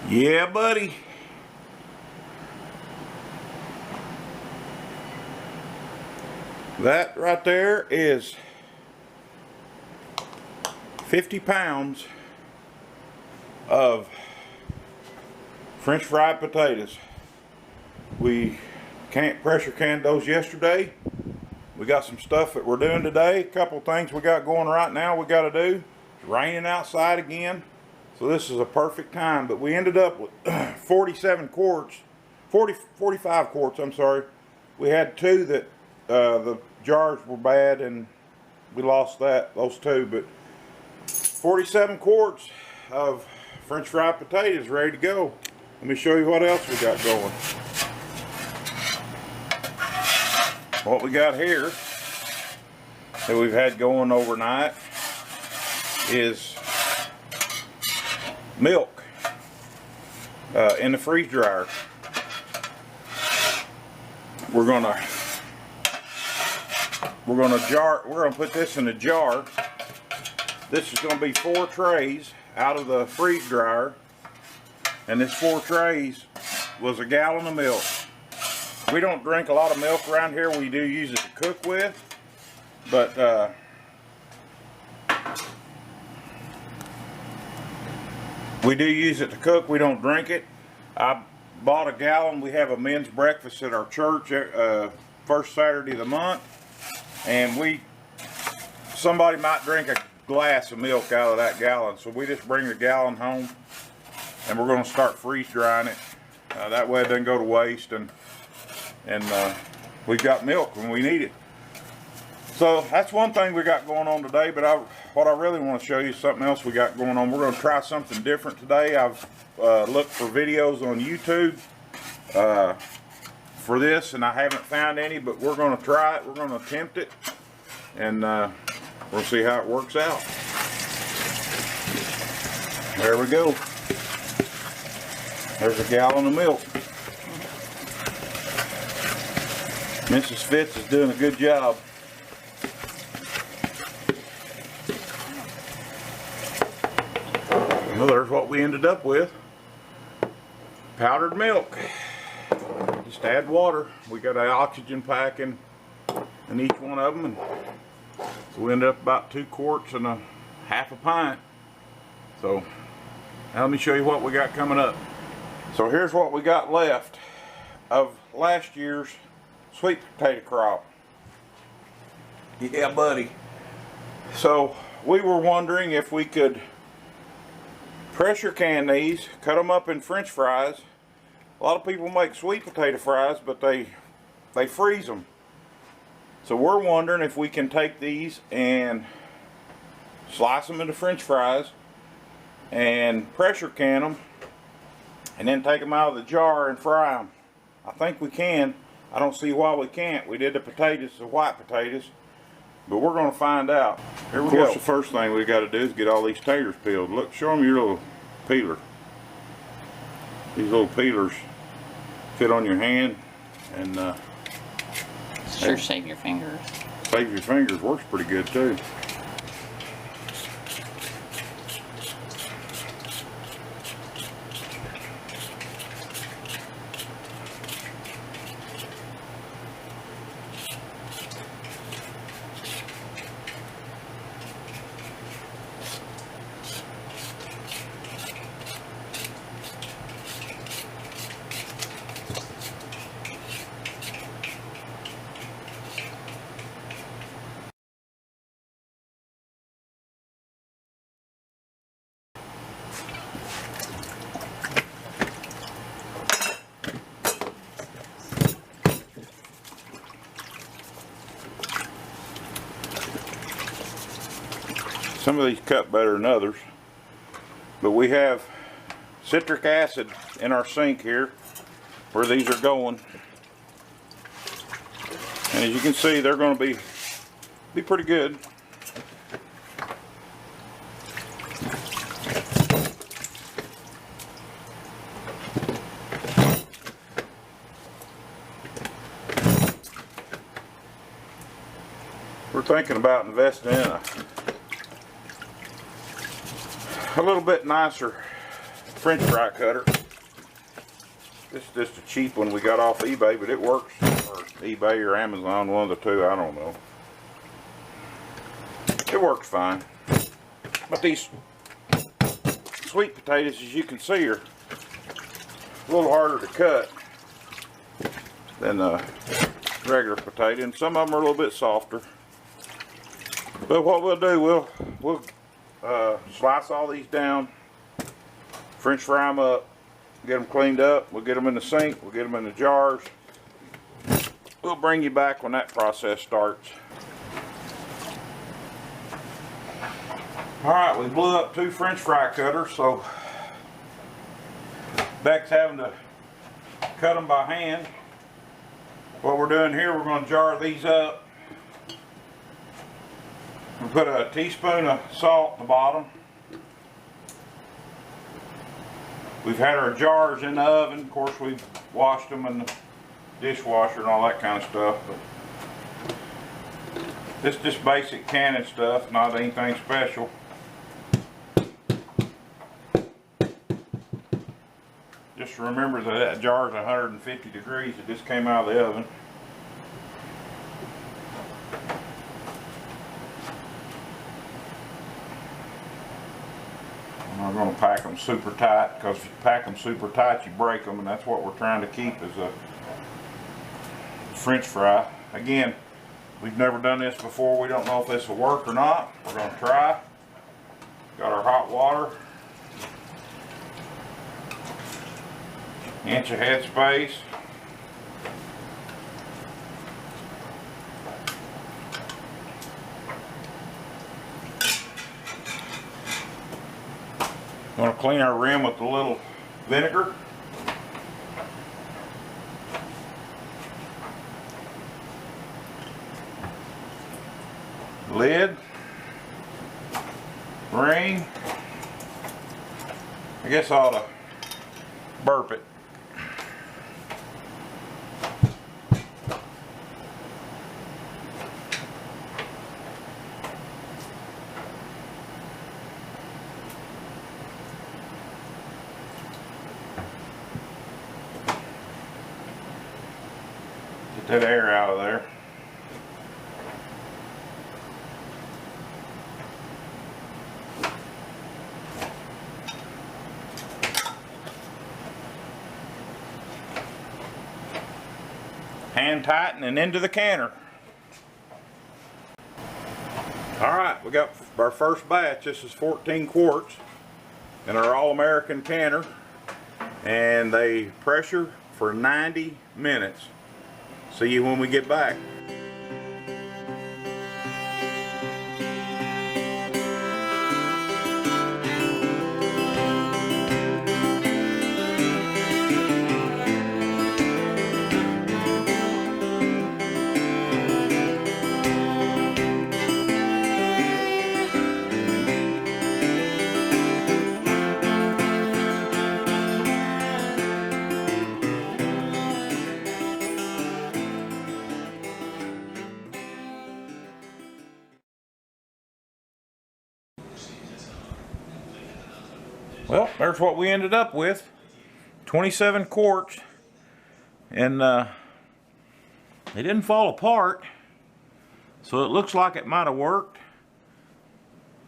Yeah, buddy. That right there is 50 pounds of French fried potatoes. We pressure canned those yesterday. We got some stuff that we're doing today. A couple things we got going right now we got to do. It's raining outside again, so this is a perfect time. But we ended up with 45 quarts, I'm sorry. We had two that the jars were bad and we lost those two, but 47 quarts of French fried potatoes ready to go. Let me show you what else we got going. What we got here that we've had going overnight is milk in the freeze dryer. We're gonna put this in a jar. This is gonna be 4 trays out of the freeze dryer, and this 4 trays was a gallon of milk. We don't drink a lot of milk around here. We do use it to cook with, but we do use it to cook. We don't drink it. I bought a gallon. We have a men's breakfast at our church first Saturday of the month, and somebody might drink a glass of milk out of that gallon, so we just bring the gallon home and we're going to start freeze drying it. That way it doesn't go to waste, and we've got milk when we need it. So that's one thing we got going on today, but what I really want to show you is something else we got going on. We're going to try something different today. I've looked for videos on YouTube for this, and I haven't found any, but we're going to try it. We're going to attempt it, and we'll see how it works out. There we go. There's a gallon of milk. Mrs. Fitz is doing a good job. Well, there's what we ended up with. Powdered milk. Just add water. We got an oxygen pack in each one of them, and so we ended up about 2 quarts and a half a pint. So now let me show you what we got coming up. So here's what we got left of last year's sweet potato crop. Yeah, buddy. So we were wondering if we could pressure can these, cut them up in French fries. A lot of people make sweet potato fries, but they freeze them. So we're wondering if we can take these and slice them into French fries and pressure can them, and then take them out of the jar and fry them. I think we can. I don't see why we can't. We did the potatoes, the white potatoes, but we're going to find out. Here we go. Of course, the first thing we got to do is get all these taters peeled. Look, show them your little peeler. These little peelers fit on your hand, and sure save your fingers. Save your fingers works pretty good too. Some of these cut better than others, but we have citric acid in our sink here where these are going, and as you can see, they're going to be pretty good. We're thinking about investing in a little bit nicer French fry cutter. This is just a cheap one we got off eBay, but it works. Or eBay or Amazon, one of the two, I don't know. It works fine. But these sweet potatoes, as you can see, are a little harder to cut than a regular potato, and some of them are a little bit softer. But what we'll do, we'll slice all these down, French fry them up, get them cleaned up. We'll get them in the sink. We'll get them in the jars. We'll bring you back when that process starts. All right, we blew up 2 French fry cutters, so Beck's having to cut them by hand. What we're doing here, we're going to jar these up. We'll put a teaspoon of salt at the bottom. We've had our jars in the oven. Of course, we've washed them in the dishwasher and all that kind of stuff. But this is just basic canning stuff, not anything special. Just remember that jar is 150 degrees. It just came out of the oven. And we're going to pack them super tight, because if you pack them super tight, you break them, and that's what we're trying to keep is a French fry. Again, we've never done this before. We don't know if this will work or not. We're going to try. Got our hot water. Inch of head space. Going to clean our rim with a little vinegar. Lid. Ring. I guess I ought to burp it. Get that air out of there. Hand tighten and into the canner. Alright, we got our first batch. This is 14 quarts in our All-American canner, and they pressure for 90 minutes. See you when we get back. Well, there's what we ended up with. 27 quarts, and they didn't fall apart, so it looks like it might have worked.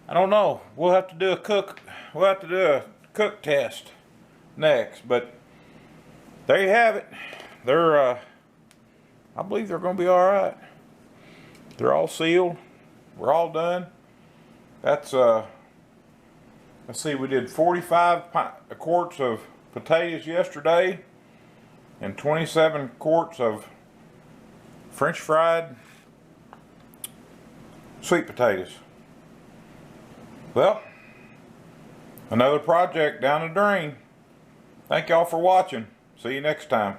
I don't know. We'll have to do a cook test next, but there you have it. They're I believe they're going to be all right. They're all sealed. We're all done. That's let's see, we did 45 quarts of potatoes yesterday and 27 quarts of French fried sweet potatoes. Well, another project down the drain. Thank y'all for watching. See you next time.